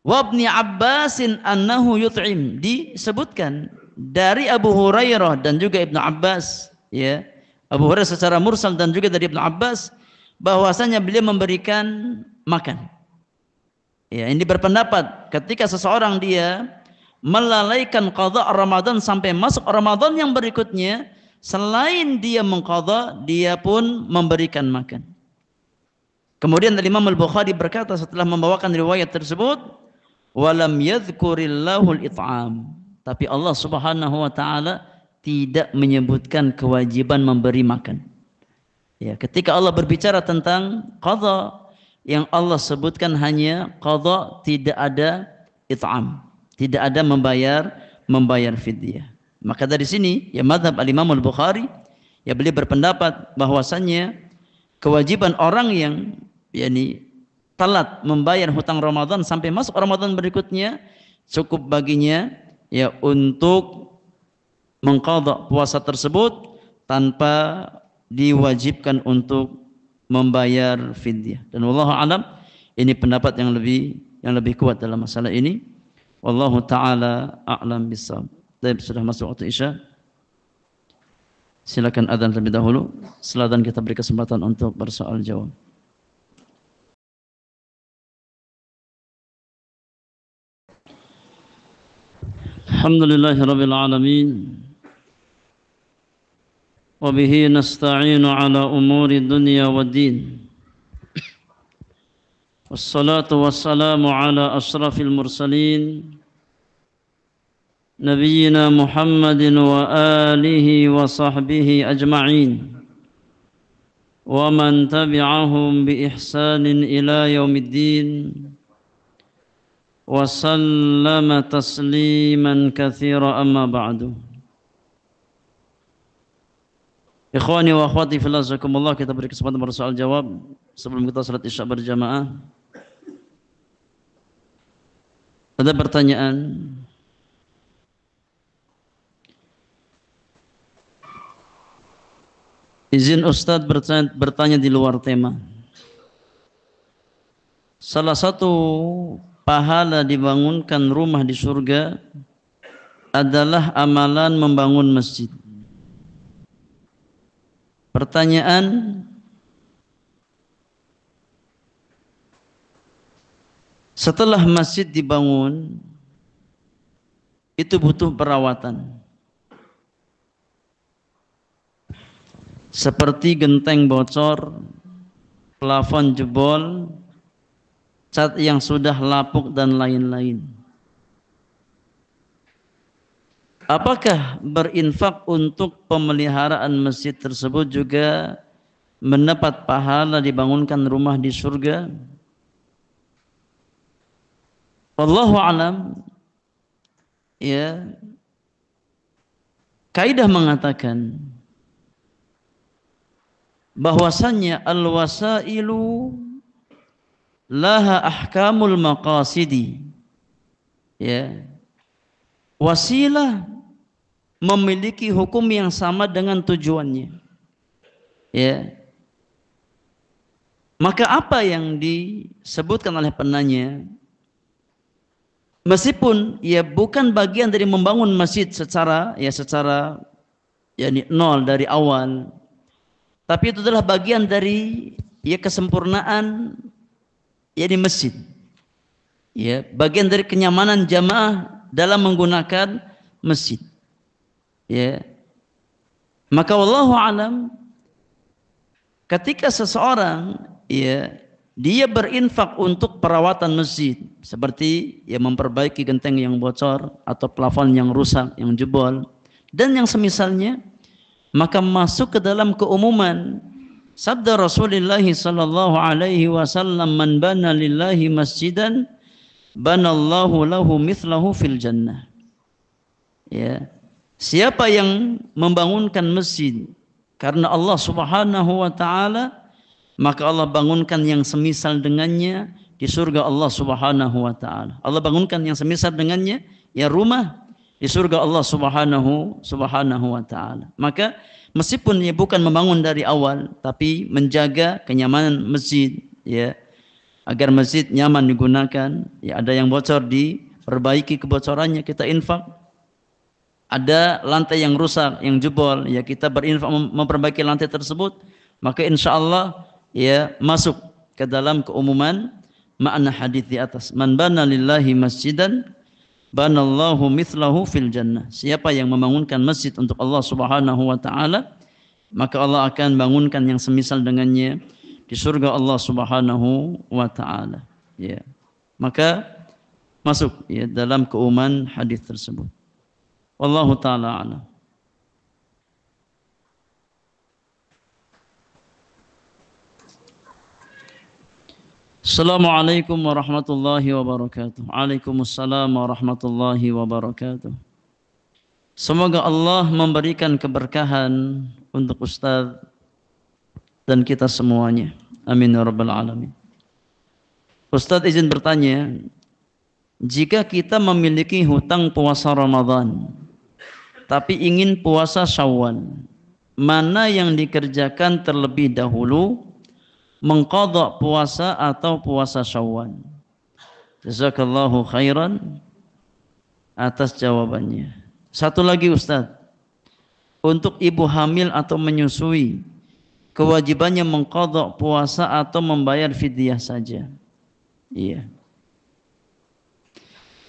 wa Ibnu Abbasin annahu yut'im, disebutkan dari Abu Hurairah dan juga Ibnu Abbas, ya, Abu Hurairah secara mursal dan juga dari Ibnu Abbas bahwasanya beliau memberikan makan. Ya, ini berpendapat ketika seseorang dia melalaikan qadha Ramadan sampai masuk Ramadan yang berikutnya, selain dia mengqadha, dia pun memberikan makan. Kemudian Imam Al-Bukhari berkata setelah membawakan riwayat tersebut, walam yadhkurillahul it'am. Tapi Allah Subhanahu wa taala tidak menyebutkan kewajiban memberi makan. Ya, ketika Allah berbicara tentang qadha, yang Allah sebutkan hanya qadha, tidak ada it'am, tidak ada membayar fidyah. Maka dari sini ya mazhab Al-Imam Al-Bukhari, ya beliau berpendapat bahwasannya kewajiban orang yang telat membayar hutang Ramadan sampai masuk Ramadan berikutnya, cukup baginya ya untuk mengqadha puasa tersebut tanpa diwajibkan untuk membayar fidyah. Dan wallahu alam, ini pendapat yang lebih kuat dalam masalah ini. Wallahu taala a'lam bissawab. Sudah masuk waktu Isya. Silakan adzan terlebih dahulu. Setelah adzan kita beri kesempatan untuk bersoal jawab. Alhamdulillahirabbil alamin. Wa bihi nasta'inu ala umuri dunya waddin. Wassalatu wassalamu ala asrafil mursalin Nabiyyina Muhammadin wa alihi wa sahbihi ajma'in wa man tabi'ahum bi ihsanin ila yaumiddin wa sallama tasliman katsira amma ba'du. Ikhwani wa akhwati fillah, jazakumullah, kita beri kesempatan bersoal jawab sebelum kita salat Isya berjamaah. Ada pertanyaan? Izin Ustadz bertanya di luar tema. Salah satu pahala dibangunkan rumah di surga adalah amalan membangun masjid. Pertanyaan, setelah masjid dibangun, itu butuh perawatan. Seperti genteng bocor, plafon jebol, cat yang sudah lapuk dan lain-lain. Apakah berinfak untuk pemeliharaan masjid tersebut juga mendapat pahala dibangunkan rumah di surga? Wallahu alam. Ya, kaidah mengatakan bahwasannya al-wasailu laha ahkamul maqasidi. Ya, wasilah memiliki hukum yang sama dengan tujuannya. Ya, maka apa yang disebutkan oleh penanya, meskipun ya bukan bagian dari membangun masjid secara nol dari awal, tapi itu adalah bagian dari kesempurnaan di masjid. Ya, bagian dari kenyamanan jamaah dalam menggunakan masjid. Ya. Maka wallahu alam, ketika seseorang dia berinfak untuk perawatan masjid, seperti memperbaiki genteng yang bocor atau plafon yang rusak, yang jebol dan yang semisalnya, maka masuk ke dalam keumuman sabda Rasulullah sallallahu alaihi wasallam, man bana lillahi masjidan banallahu lahu mithlahu fil jannah. Ya, siapa yang membangunkan masjid karena Allah Subhanahu wa taala, maka Allah bangunkan yang semisal dengannya di surga Allah Subhanahu wa taala. Allah bangunkan yang semisal dengannya rumah di surga Allah Subhanahu wa taala. Maka meskipun bukan membangun dari awal, tapi menjaga kenyamanan masjid, agar masjid nyaman digunakan. Ada yang bocor, diperbaiki kebocorannya, kita infak. Ada lantai yang rusak, yang jebol, kita berinfak memperbaiki lantai tersebut, maka insya Allah masuk ke dalam keumuman makna hadis di atas. Man bana lillahi masjidan banallahu mithlahu fil jannah. Siapa yang membangunkan masjid untuk Allah Subhanahu wa taala, maka Allah akan bangunkan yang semisal dengannya di surga Allah Subhanahu wa taala. Ya. Maka masuk ya dalam keumuman hadis tersebut. Wallahu taala a'lam. Assalamualaikum warahmatullahi wabarakatuh. Waalaikumsalam warahmatullahi wabarakatuh. Semoga Allah memberikan keberkahan untuk Ustaz dan kita semuanya. Amin ya rabbal alamin. Ustaz izin bertanya, jika kita memiliki hutang puasa Ramadan, tapi ingin puasa Syawal, mana yang dikerjakan terlebih dahulu? Mengqadha puasa atau puasa Syawal? Jazakallahu khairan atas jawabannya. Satu lagi Ustaz, untuk ibu hamil atau menyusui, kewajibannya mengqadha puasa atau membayar fidyah saja? Iya.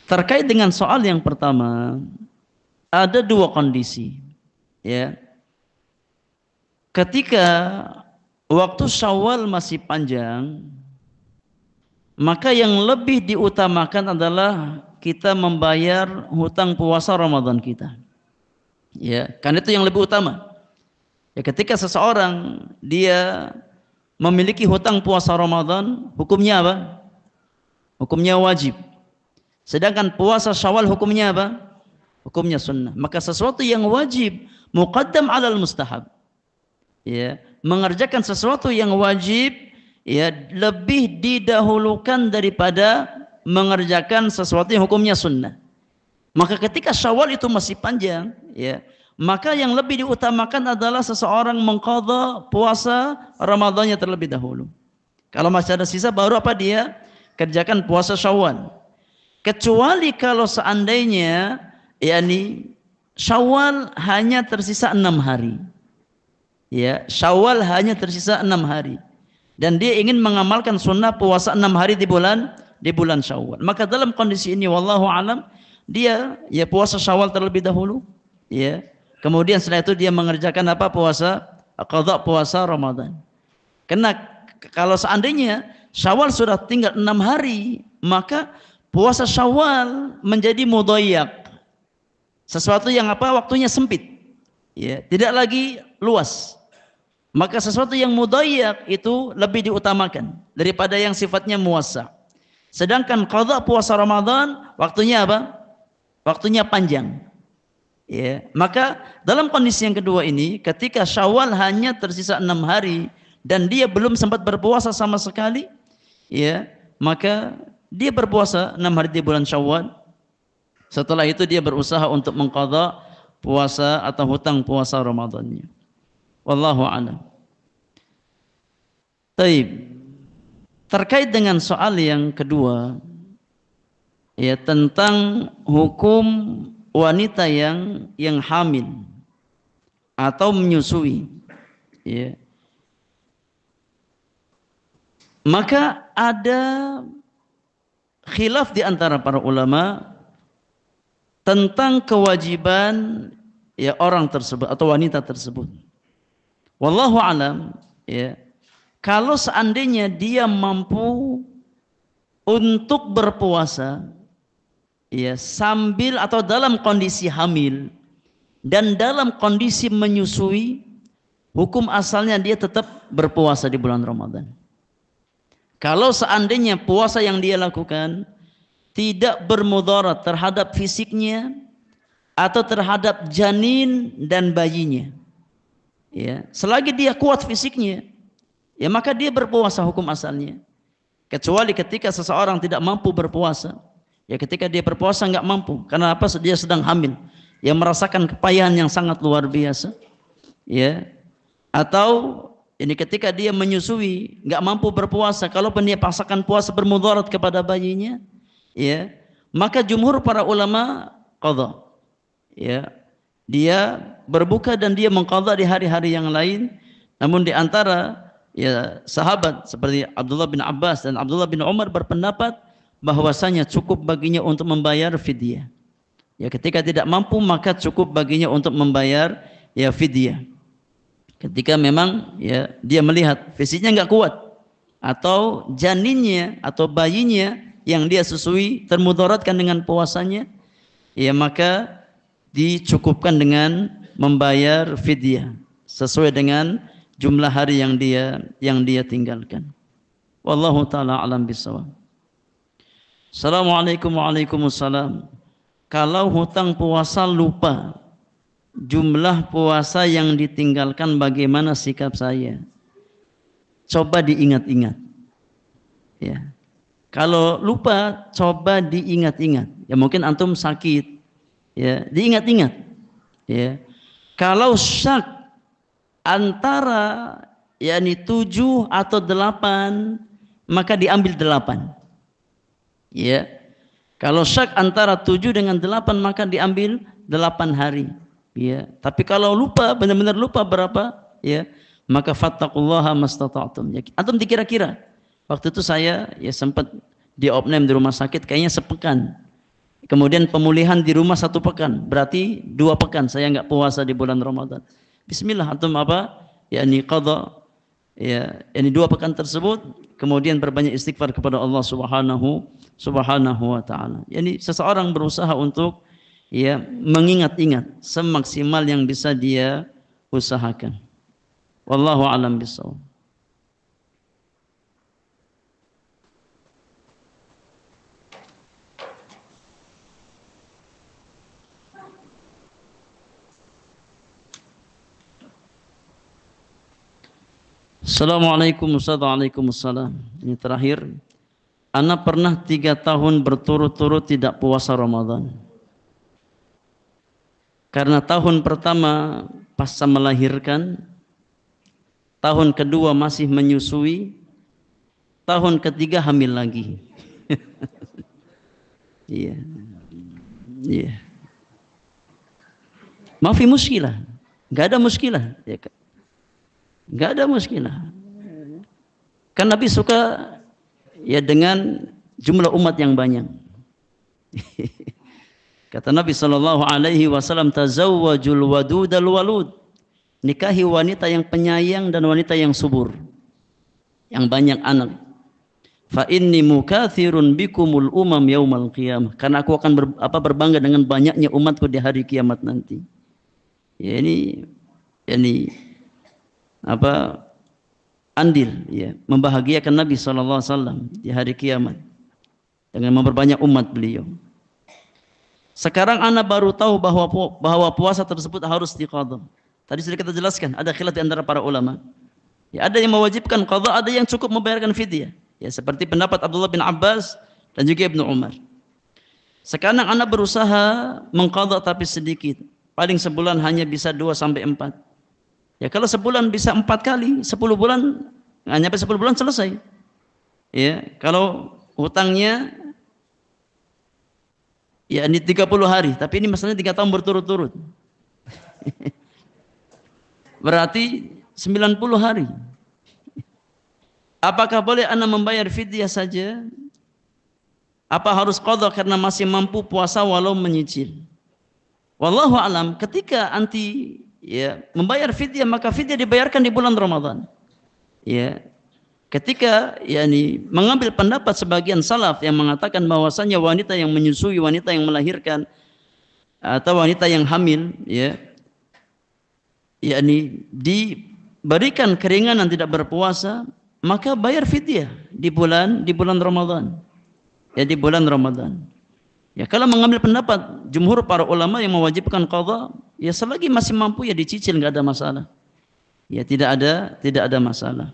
Terkait dengan soal yang pertama, ada dua kondisi. Ya. Ketika waktu Syawal masih panjang, maka yang lebih diutamakan adalah kita membayar hutang puasa Ramadan kita. Ya, kan itu yang lebih utama. Ya, ketika seseorang dia memiliki hutang puasa Ramadan, hukumnya apa? Hukumnya wajib. Sedangkan puasa Syawal hukumnya apa? Hukumnya sunnah. Maka sesuatu yang wajib muqaddam 'alal mustahab. Ya, mengerjakan sesuatu yang wajib ya lebih didahulukan daripada mengerjakan sesuatu yang hukumnya sunnah. Maka ketika Syawal itu masih panjang, ya, maka yang lebih diutamakan adalah seseorang mengqadha puasa Ramadannya terlebih dahulu. Kalau masih ada sisa baru apa dia kerjakan puasa Syawal. Kecuali kalau seandainya yakni Syawal hanya tersisa 6 hari. Ya, Syawal hanya tersisa 6 hari dan dia ingin mengamalkan sunnah puasa 6 hari di bulan Syawal. Maka dalam kondisi ini wallahu alam dia ya puasa Syawal terlebih dahulu, ya. Kemudian setelah itu dia mengerjakan apa? Qadha puasa Ramadan. Karena kalau seandainya Syawal sudah tinggal 6 hari, maka puasa Syawal menjadi mudayyak. Sesuatu yang apa? Waktunya sempit. Ya, tidak lagi luas. Maka sesuatu yang mudayyak itu lebih diutamakan daripada yang sifatnya muwassa'. Sedangkan qadha puasa Ramadan waktunya apa? Waktunya panjang. Ya, maka dalam kondisi yang kedua ini, ketika Syawal hanya tersisa 6 hari dan dia belum sempat berpuasa sama sekali, ya, maka dia berpuasa 6 hari di bulan Syawal. Setelah itu dia berusaha untuk mengqadha puasa atau hutang puasa Ramadannya. Wallahu a'lam. Taib. Terkait dengan soal yang kedua, ya, tentang hukum wanita yang hamil atau menyusui, ya. Maka ada khilaf di antara para ulama tentang kewajiban ya orang tersebut atau wanita tersebut. Wallahu alam, ya. Kalau seandainya dia mampu untuk berpuasa ya sambil atau dalam kondisi hamil dan dalam kondisi menyusui, hukum asalnya dia tetap berpuasa di bulan Ramadan. Kalau seandainya puasa yang dia lakukan tidak bermudarat terhadap fisiknya atau terhadap janin dan bayinya, ya, selagi dia kuat fisiknya, ya maka dia berpuasa hukum asalnya. Kecuali ketika seseorang tidak mampu berpuasa, ya ketika dia berpuasa nggak mampu, karena apa? Dia sedang hamil, yang merasakan kepayahan yang sangat luar biasa, ya. Atau ini ketika dia menyusui nggak mampu berpuasa, kalaupun dia paksakan puasa bermudarat kepada bayinya, ya, maka jumhur para ulama qadha, ya, dia berbuka dan dia mengqadha di hari-hari yang lain. Namun di antara ya sahabat seperti Abdullah bin Abbas dan Abdullah bin Umar berpendapat bahwasanya cukup baginya untuk membayar fidyah. Ya, ketika tidak mampu maka cukup baginya untuk membayar ya fidyah. Ketika memang ya dia melihat fisiknya nggak kuat atau janinnya atau bayinya yang dia susui termudaratkan dengan puasanya, ya maka dicukupkan dengan membayar fidyah sesuai dengan jumlah hari yang dia tinggalkan. Wallahu taala alam bisawab. Assalamualaikum waalaikumsalam. Kalau hutang puasa lupa jumlah puasa yang ditinggalkan, bagaimana sikap saya? Coba diingat-ingat. Ya. Kalau lupa, coba diingat-ingat. Ya mungkin antum sakit. Ya, diingat-ingat. Ya. Kalau syak antara 7 atau 8, maka diambil 8. Ya. Kalau syak antara 7 dengan 8, maka diambil 8 hari. Ya, tapi kalau lupa, benar-benar lupa berapa, ya, maka fattaqullaha mastata'tum. Ya, antum dikira-kira. Waktu itu saya ya sempat diopname di rumah sakit, kayaknya sepekan. Kemudian pemulihan di rumah 1 pekan, berarti 2 pekan saya nggak puasa di bulan Ramadan. Bismillah, antum apa? Yani qadha, ya, yani 2 pekan tersebut, kemudian berbanyak istighfar kepada Allah Subhanahu wa taala. Yani seseorang berusaha untuk ya mengingat-ingat semaksimal yang bisa dia usahakan. Wallahu a'lam bishawab. Assalamualaikum Waalaikumsalam. Ini terakhir. Ana pernah 3 tahun berturut-turut tidak puasa Ramadan. Karena tahun pertama pasca melahirkan, tahun kedua masih menyusui, tahun ketiga hamil lagi. Iya. Iya. Mafi muskilah. Enggak ada muskilah, ya kan? Enggak ada muskilah. Kan Nabi suka ya dengan jumlah umat yang banyak. Kata Nabi SAW, tazawwajul wadudal walud. Nikahi wanita yang penyayang dan wanita yang subur, yang banyak anak. Fa inni mukathirun bikumul umam yaumal qiyamah. Karena aku akan berbangga dengan banyaknya umatku di hari kiamat nanti. Ya, ini andil ya membahagiakan Nabi SAW di hari kiamat dengan memperbanyak umat beliau. Sekarang ana baru tahu bahwa puasa tersebut harus diqadha. Tadi sudah kita jelaskan, ada khilaf di antara para ulama. Ya, ada yang mewajibkan qadha, ada yang cukup membayarkan fidyah. Ya, seperti pendapat Abdullah bin Abbas dan juga Ibnu Umar. Sekarang ana berusaha mengqadha tapi sedikit. Paling sebulan hanya bisa 2 sampai 4. Ya, kalau sebulan bisa 4 kali, 10 bulan hanya 10 bulan selesai. Ya, kalau hutangnya ya ini 30 hari, tapi ini masalahnya 3 tahun berturut-turut. Berarti 90 hari. Apakah boleh ana membayar fidyah saja? Apa harus qadha karena masih mampu puasa walau menyicil? Wallahu alam, ketika anti ya membayar fidyah, maka fidyah dibayarkan di bulan Ramadan. Ya. Ketika mengambil pendapat sebagian salaf yang mengatakan bahwasanya wanita yang menyusui, wanita yang melahirkan atau wanita yang hamil, ya, diberikan keringanan tidak berpuasa, maka bayar fidyah di bulan Ramadan. Ya, di bulan Ramadan. Ya, kalau mengambil pendapat jumhur para ulama yang mewajibkan qadha, ya selagi masih mampu ya dicicil, enggak ada masalah. Ya, tidak ada masalah.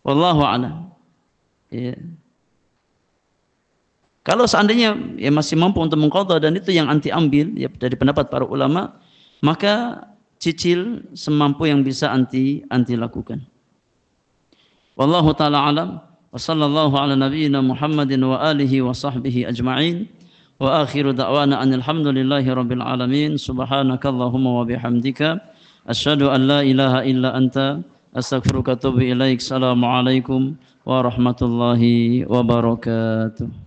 Wallahu a'lam. Ya. Kalau seandainya ya masih mampu untuk mengqadha dan itu yang anti ambil ya dari pendapat para ulama, maka cicil semampu yang bisa anti lakukan. Wallahu taala alam. Wa sallallahu ala nabiyyina Muhammadin wa alihi wa sahbihi ajma'in. Wa akhiru da'wana alhamdulillahi rabbil alamin. Subhanakallahumma wa bihamdika asyhadu an la ilaha illa anta astaghfiruka wa atubu ilaik. Assalamualaikum warahmatullahi wabarakatuh.